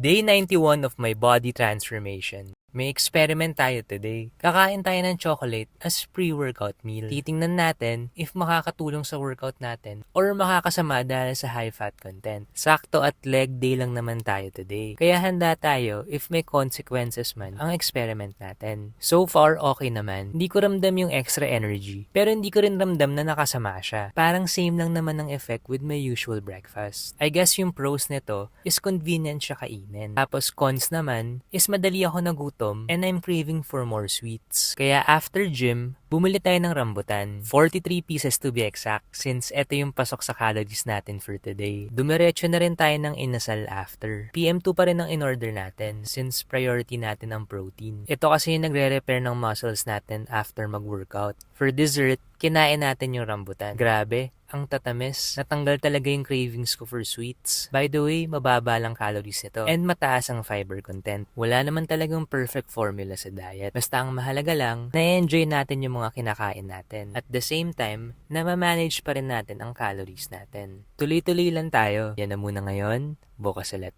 Day 91 of my body transformation. May experiment tayo today. Kakain tayo ng chocolate as pre-workout meal. Titingnan natin if makakatulong sa workout natin or makakasama dahil sa high fat content. Sakto at leg day lang naman tayo today. Kaya handa tayo if may consequences man ang experiment natin. So far, okay naman. Hindi ko ramdam yung extra energy. Pero hindi ko rin ramdam na nakasama siya. Parang same lang naman ang effect with my usual breakfast. I guess yung pros nito is convenient siya kainin. Tapos cons naman is madali ako nagutom and I'm craving for more sweets. Kaya after gym, bumili tayo ng rambutan. 43 pieces to be exact since ito yung pasok sa calories natin for today. Dumiretso na rin tayo ng inasal after. PM2 pa rin ang in-order natin since priority natin ang protein. Ito kasi yung nagre-repair ng muscles natin after mag-workout. For dessert, kinain natin yung rambutan. Grabe, ang tatamis. Natanggal talaga yung cravings ko for sweets. By the way, mababa lang calories nito. And mataas ang fiber content. Wala naman talagang perfect formula sa diet. Basta ang mahalaga lang, na-enjoy natin yung mga kinakain natin. At the same time, na-manage pa rin natin ang calories natin. Tuloy-tuloy lang tayo. Yan na muna ngayon. Bukas ulit.